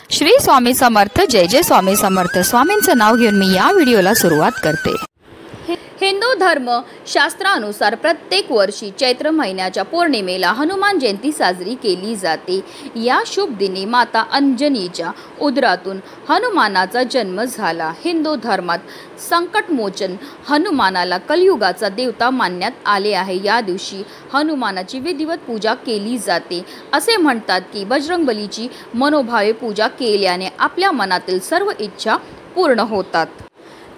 श्री स्वामी समर्थ. जय जय स्वामी समर्थ. स्वामींचं नाव घेऊन मी या व्हिडिओला सुरुवात करते. हिंदू धर्म शास्त्रानुसार प्रत्येक वर्षी चैत्र महिन्याच्या पौर्णिमेला हनुमान जयंती साजरी केली जाते. या शुभ दिनी माता अंजनीच्या उदरातून हनुमानाचा जन्म झाला. हिंदू धर्मात संकटमोचन हनुमानाला कलियुगाचा देवता मानण्यात आले आहे. या दिवशी हनुमानाची विधिवत पूजा केली जाते. असे म्हणतात की बजरंगबलीची मनोभावे पूजा केल्याने आपल्या मनातील सर्व इच्छा पूर्ण होतात.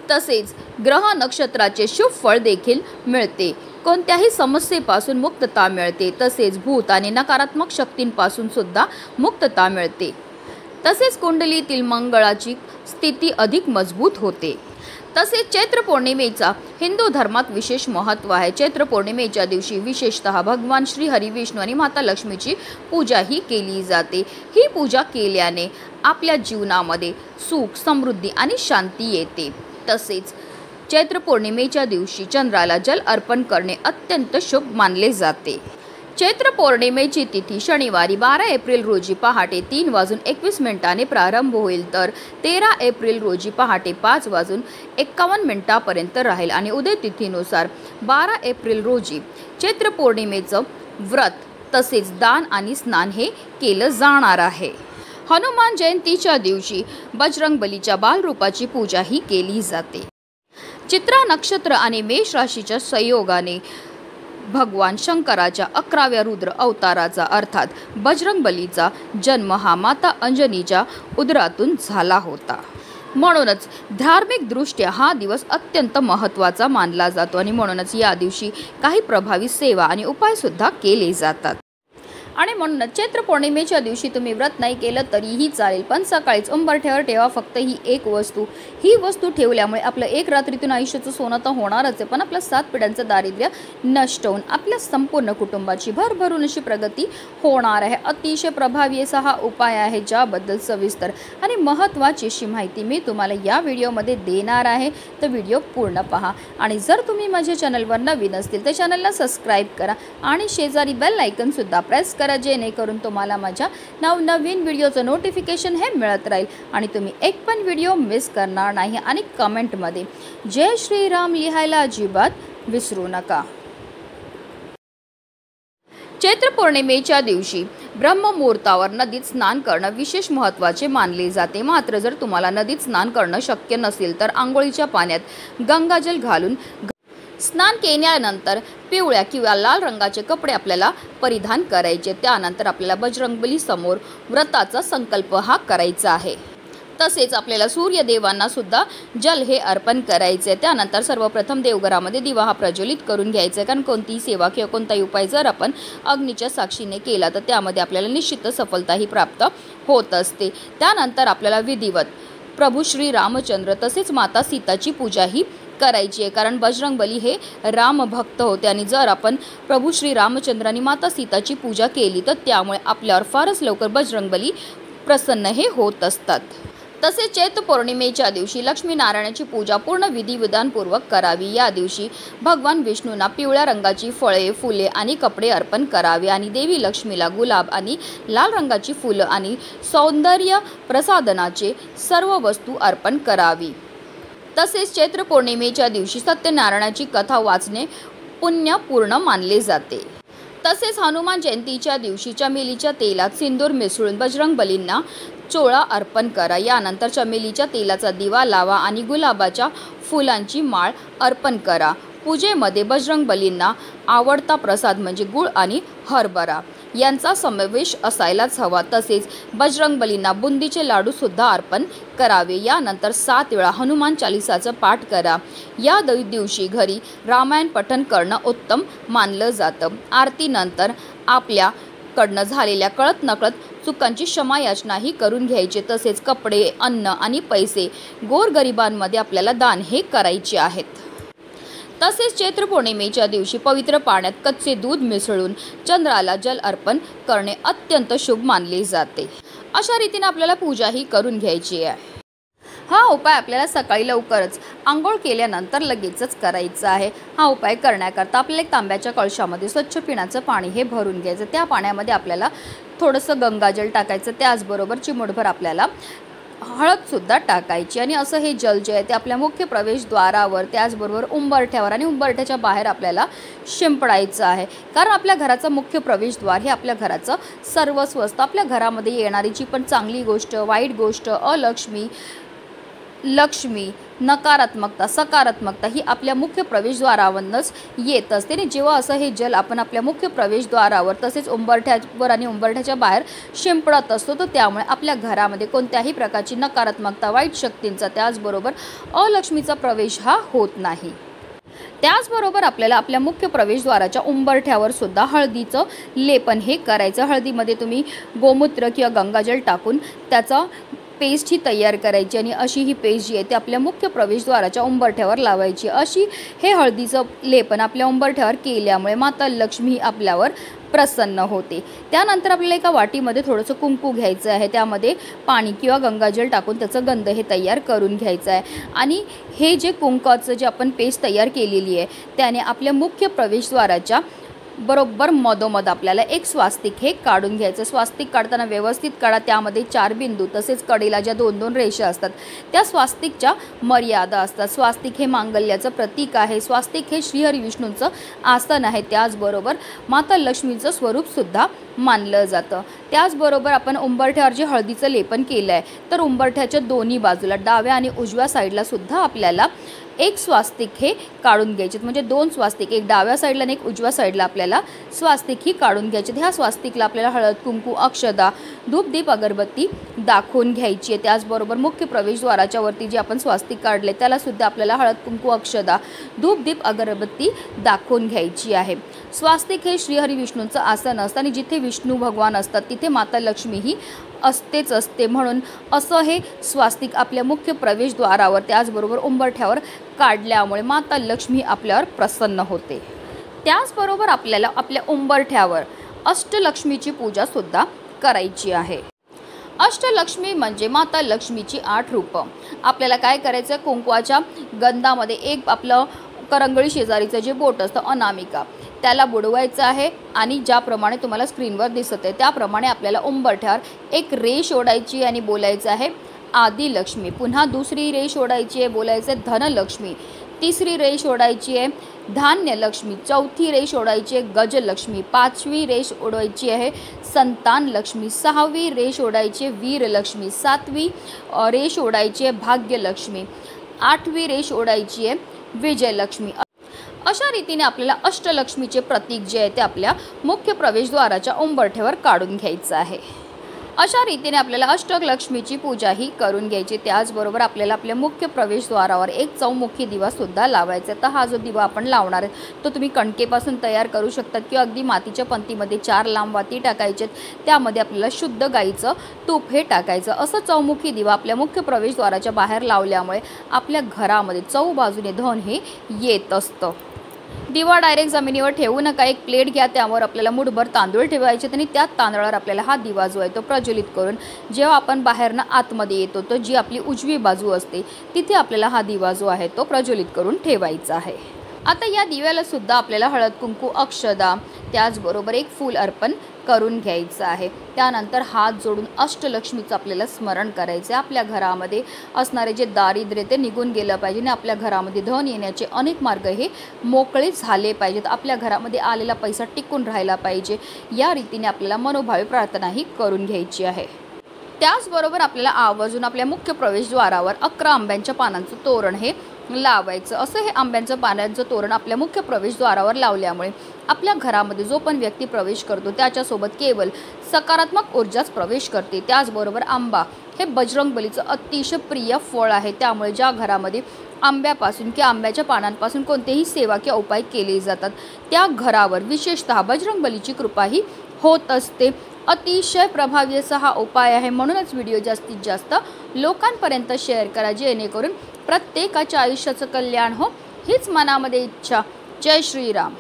तसेच ग्रह नक्षत्राचे शुभ फळ देखील मिळते. कोणत्याही समस्येपासून मुक्तता मिळते. तसेच भूत आणि नकारात्मक शक्तींपासून सुद्धा मुक्तता मिळते. तसेच कुंडलीतील मंगळाची स्थिती अधिक मजबूत होते. तसेच चैत्र पौर्णिमेचा हिंदू धर्मात विशेष महत्त्व आहे. चैत्र पौर्णिमेच्या दिवशी विशेषतः भगवान श्री हरी विष्णू आणि माता लक्ष्मीची पूजाही केली जाते. ही पूजा केल्याने आपल्या जीवनामध्ये सुख, समृद्धी आणि शांती येते. तसेच चैत्र पौर्णिमेच्या दिवशी चंद्राला जल अर्पण करणे अत्यंत शुभ मानले जाते. चैत्र पौर्णिमेची तिथी शनिवारी 12 एप्रिल रोजी पहाटे 3:21 प्रारंभ होईल, तर 13 एप्रिल रोजी पहाटे 5:51 पर्यंत राहील आणि उदय तिथीनुसार 12 एप्रिल रोजी चैत्र पौर्णिमेचं व्रत तसेच दान आणि स्नान हे केलं जाणार आहे. हनुमान जयंतीच्या दिवशी बजरंगबलीच्या बालरूपाची पूजाही केली जाते. चित्रा नक्षत्र आणि मेष राशीच्या संयोगाने भगवान शंकराच्या 11व्या रुद्र अवताराचा अर्थात बजरंगबलीचा जन्म हा माता अंजनीच्या उदरातून झाला होता. म्हणूनच धार्मिक दृष्ट्या हा दिवस अत्यंत महत्त्वाचा मानला जातो आणि म्हणूनच या दिवशी काही प्रभावी सेवा आणि उपाय सुद्धा केले जातात. आणि म्हणूनच चैत्र पौर्णिमेच्या दिवशी तुम्ही व्रत नाही केलं तरीही चालेल, पण सकाळीच उंबरठ्यावर ठेवा फक्त ही एक वस्तू. ही वस्तू ठेवल्यामुळे आपलं एक रात्रीतून आयुष्याचं सोनं तर होणारच आहे, पण आपल्या 7 पिढ्यांचं दारिद्र्य नष्ट होऊन आपल्या संपूर्ण कुटुंबाची भरभरून अशी प्रगती होणार आहे. अतिशय प्रभावी असा हा उपाय आहे, ज्याबद्दल सविस्तर आणि महत्त्वाची अशी माहिती मी तुम्हाला या व्हिडिओमध्ये देणार आहे. तर व्हिडिओ पूर्ण पहा आणि जर तुम्ही माझ्या चॅनलवर नवीन असतील तर चॅनलला सबस्क्राईब करा आणि शेजारी बेल आयकॉनसुद्धा प्रेस करा, जेणेकरून तुम्हाला माझ्या नवनवीन व्हिडिओचं नोटिफिकेशन हे मिळत राहील आणि तुम्ही एक पण व्हिडिओ मिस करणार नाही. आणि कमेंटमध्ये जय श्रीराम लिहायला अजिबात विसरू नका. चैत्र पौर्णिमेच्या दिवशी ब्रह्ममुहूर्तावर नदीत स्नान करणं विशेष महत्त्वाचे मानले जाते. मात्र जर तुम्हाला नदीत स्नान करणं शक्य नसेल तर आंघोळीच्या पाण्यात गंगाजल घालून स्नान केल्यानंतर पिवळ्या किंवा लाल रंगाचे कपडे आपल्याला परिधान करायचे. त्यानंतर आपल्याला बजरंगबली समोर व्रताचा संकल्प हा करायचा आहे. तसेच आपल्याला सूर्यदेवांना सुद्धा जल हे अर्पण करायचे. त्यानंतर सर्वप्रथम देवघरामध्ये दिवा हा प्रज्वलित करून घ्यायचा, कारण कोणतीही सेवा किंवा कोणताही उपाय जर आपण अग्नीच्या साक्षीने केला तर त्यामध्ये आपल्याला निश्चित सफलताही प्राप्त होत असते. त्यानंतर आपल्याला विधिवत प्रभू श्री रामचंद्र तसेच माता सीताची पूजाही करायची आहे, कारण बजरंगबली हे रामभक्त होते आणि जर आपण प्रभू श्री रामचंद्र आणि माता सीताची पूजा केली तर त्यामुळे आपल्यावर फारच लवकर बजरंगबली प्रसन्न हे होत असतात. तसेच चैत्र पौर्णिमेच्या दिवशी लक्ष्मीनारायणाची पूजा पूर्ण विधिविधानपूर्वक करावी. या दिवशी भगवान विष्णूंना पिवळ्या रंगाची फळे, फुले आणि कपडे अर्पण करावे आणि देवी लक्ष्मीला गुलाब आणि लाल रंगाची फुलं आणि सौंदर्य प्रसाधनाचे सर्व वस्तू अर्पण करावी. तसेच चैत्र पौर्णिमेच्या दिवशी सत्यनारायणाची कथा वाचणे पुण्यपूर्ण मानले जाते. तसेच हनुमान जयंतीच्या दिवशी चमेलीच्या तेलात सिंदूर मिसळून बजरंगबलींना चोळा अर्पण करा. यानंतर चमेलीच्या तेलाचा दिवा लावा आणि गुलाबाच्या फुलांची माळ अर्पण करा. पूजेमध्ये बजरंगबलींना आवडता प्रसाद म्हणजे गुळ आणि हरभरा यांचा समावेश असायलाच हवा. तसेच बजरंगबलींना बुंदीचे लाडू सुद्धा अर्पण करावे. यानंतर 7 वेळा हनुमान चालिसाचं पाठ करा. या दिवशी घरी रामायण पठण करणं उत्तम मानलं जातं. आरतीनंतर आपल्याकडनं झालेल्या कळत नकळत चुकांची क्षमायाचनाही करून घ्यायची. तसेच कपडे, अन्न आणि पैसे गोरगरिबांमध्ये आपल्याला दान हे करायचे आहेत. तसेच चैत्र पौर्णिमेच्या दिवशी पवित्र पाण्यात कच्चे दूध मिसळून चंद्राला जल अर्पण करणे अत्यंत शुभ मानले जाते. अशा रीतीने आपल्याला पूजाही करून घ्यायची आहे. हा उपाय आपल्याला सकाळी लवकरच आंघोळ केल्यानंतर लगेचच करायचा आहे। हा उपाय करण्याकरता आपल्याला एक तांब्याच्या कळशामध्ये स्वच्छ पिण्याचं पाणी हे भरून घ्यायचं। त्या पाण्यामध्ये आपल्याला थोडंसं गंगाजल टाकायचं, त्याचबरोबर चिमूटभर आपल्याला हळदसुद्धा टाकायची आणि असं हे जल जे आहे ते आपल्या मुख्य प्रवेशद्वारावर, त्याचबरोबर उंबरठ्यावर आणि उंबरठ्याच्या बाहेर आपल्याला शिंपडायचं आहे। कारण आपल्या घराचं मुख्य प्रवेशद्वार हे आपल्या घराचं सर्वस्व असतं। आपल्या घरामध्ये येणारी जी पण चांगली गोष्ट, वाईट गोष्ट, अलक्ष्मी, लक्ष्मी, नकारात्मकता, सकारात्मकता ही आपल्या मुख्य प्रवेशद्वारावरूनच येत असते। आणि जेव्हा असं हे जल आपण आपल्या मुख्य प्रवेशद्वारावर तसेच उंबरठ्यावर आणि उंबरठ्याच्या बाहेर शिंपडत असतो, तर त्यामुळे आपल्या घरामध्ये कोणत्याही प्रकारची नकारात्मकता, वाईट शक्तींचा, त्याचबरोबर अलक्ष्मीचा प्रवेश हा होत नाही। त्याचबरोबर आपल्याला आपल्या मुख्य प्रवेशद्वाराच्या उंबरठ्यावर सुद्धा हळदीचं लेपन हे करायचं। हळदीमध्ये तुम्ही गोमूत्र किंवा गंगाजल टाकून त्याचा पेस्ट ही तयार करायची आणि अशी ही पेस्ट जी आहे ती आपल्या मुख्य प्रवेशद्वाराच्या उंबरठ्यावर लावायची। अशी हे हळदीचं लेपन आपल्या उंबरठ्यावर केल्यामुळे माता लक्ष्मी आपल्यावर प्रसन्न होते। त्यानंतर आपल्याला एका वाटीमध्ये थोडंसं कुंकू घ्यायचं आहे, त्यामध्ये पाणी किंवा गंगाजल टाकून त्याचं गंध हे तयार करून घ्यायचं आहे आणि हे जे कुंकाचं जे आपण पेस्ट तयार केलेली आहे त्याने आपल्या मुख्य प्रवेशद्वाराच्या बरोबर मधोमध आपल्याला एक स्वास्तिक हे काढून घ्यायचं। स्वास्तिक काढताना व्यवस्थित काढा, त्यामध्ये 4 बिंदू तसेच कडेला ज्या 2-2 रेषा असतात त्या स्वास्तिकच्या मर्यादा असतात। स्वास्तिक हे मांगल्याचं प्रतीक आहे। स्वास्तिक हे श्रीहरी विष्णूंचं आसन आहे, त्याचबरोबर माता लक्ष्मीचं स्वरूपसुद्धा मानलं जातं। त्याचबरोबर आपण उंबरठ्यावर जे हळदीचं लेपन केलं आहे तर उंबरठ्याच्या दोन्ही बाजूला डाव्या आणि उजव्या साईडला सुद्धा आपल्याला एक स्वास्तिक हे काढून घ्यायचे, म्हणजे 2 स्वास्तिक, एक डाव्या साईडला आणि एक उजव्या साईडला आपल्याला स्वास्तिक ही काढून घ्यायचे। ह्या स्वास्तिकला आपल्याला हळद, कुंकू, अक्षदा, धूप, दीप, अगरबत्ती दाखवून घ्यायची आहे। त्याचबरोबर मुख्य प्रवेशद्वाराच्या वरती जे आपण स्वास्तिक काढले त्याला सुद्धा आपल्याला हळद, कुंकू, अक्षदा, धूप, दीप, अगरबत्ती दाखवून घ्यायची आहे। स्वास्तिक हे श्रीहरी विष्णूंचं आसन असतं आणि जिथे विष्णू भगवान असतात तिथे माता लक्ष्मी ही असतेच असते, म्हणून असं हे स्वास्तिक आपल्या मुख्य प्रवेशद्वारावर त्याचबरोबर उंबरठ्यावर काढल्यामुळे माता लक्ष्मी आपल्यावर प्रसन्न होते। त्याचबरोबर आपल्याला आपल्या उंबरठ्यावर अष्टलक्ष्मीची पूजा सुद्धा करायची आहे। अष्टलक्ष्मी म्हणजे माता लक्ष्मीची 8 रूपं। आपल्याला काय करायचं, कुंकवाच्या गंधामध्ये एक आपलं करंगळी शेजारीचं जे बोट असतं अनामिका त्याला बुडवायचं आहे आणि ज्याप्रमाणे तुम्हाला स्क्रीनवर दिसत आहे त्याप्रमाणे आपल्याला उंबरठ्यावर एक रेष ओढायची आणि बोलायचं आहे आदिलक्ष्मी। पुन्हा दुसरी रेष ओढायची आहे, बोलायचं आहे धनलक्ष्मी। तिसरी रेष ओढायची आहे धान्यलक्ष्मी। चौथी रेष ओढायची आहे गजलक्ष्मी। 5वी रेष ओढायची आहे संतान लक्ष्मी। 6वी रेष ओढायची आहे वीरलक्ष्मी। 7वी रेष ओढायची आहे भाग्यलक्ष्मी। 8वी रेष ओढायची आहे विजयलक्ष्मी। अशा रीतीने आपल्याला अष्टलक्ष्मीचे प्रतीक जे आहे ते आपल्या मुख्य प्रवेशद्वाराच्या उंबरठ्यावर काढून घ्यायचं आहे। अशा रीतीने आपल्याला अष्टलक्ष्मीची पूजा ही करून घ्यायची। त्याचबरोबर आपल्याला आपल्या मुख्य प्रवेशद्वारावर एक चौमुखी दिवा सुद्धा लावायचा आहे। तर हा जो दिवा आपण लावणार आहे तो तुम्ही कणकेपासून तयार करू शकतात किंवा अगदी मातीच्या पंतीमध्ये 4 लांब वाती टाकायच्यात, त्यामध्ये आपल्याला शुद्ध गाईचं तूप हे टाकायचं। असं चौमुखी दिवा आपल्या मुख्य प्रवेशद्वाराच्या बाहेर लावल्यामुळे आपल्या घरामध्ये चौबाजूने धन हे येत असतं। दिवा डायरेक्ट जमिनीवर ठेवू नका, एक प्लेट घ्या, त्यावर आपल्याला मुठभर तांदूळ ठेवायचे आणि त्या तांदळावर आपल्याला हा दिवा जो आहे तो प्रज्वलित करून जेव्हा आपण बाहेरनं आतमध्ये येतो तर जी आपली उजवी बाजू असते तिथे आपल्याला हा दिवा जो आहे तो प्रज्वलित करून ठेवायचा आहे। आता या दिव्याला सुद्धा आपल्याला हळद, कुंकू, अक्षदा त्याचबरोबर एक फूल अर्पण करून घ्यायचं आहे। त्यानंतर हात जोडून अष्टलक्ष्मीचं आपल्याला स्मरण करायचं आहे। आपल्या घरामध्ये असणारे जे दारिद्र्य ते निघून गेलं पाहिजे आणि आपल्या घरामध्ये धन येण्याचे अनेक मार्ग हे मोकळे झाले पाहिजेत। आपल्या घरामध्ये आलेला पैसा टिकून राहिला पाहिजे, या रीतीने आपल्याला मनोभावे प्रार्थनाही करून घ्यायची आहे। त्याचबरोबर आपल्याला आवर्जून आपल्या मुख्य प्रवेशद्वारावर 11 आंब्यांच्या पानांचं तोरण हे लावायचं। असं हे आंब्यांचं पानांचं तोरण आपल्या मुख्य प्रवेशद्वारावर लावल्यामुळे आपल्या घरामध्ये जो पण व्यक्ती प्रवेश करतो त्याच्यासोबत केवळ सकारात्मक ऊर्जाच प्रवेश करते। त्याचबरोबर आंबा हे बजरंगबलीचं अतिशय प्रिय फळ आहे, त्यामुळे ज्या घरामध्ये आंब्यापासून किंवा आंब्याच्या पानांपासून कोणतेही सेवा किंवा उपाय केले जातात त्या घरावर विशेषतः बजरंगबलीची कृपाही होत असते। अतिशय प्रभावी असा हा उपाय आहे, म्हणूनच व्हिडिओ जास्तीत जास्त लोकांपर्यंत शेअर करा, जेणेकरून प्रत्येकाच्या आयुष्याचं कल्याण हो हीच मनामध्ये इच्छा। जय श्रीराम।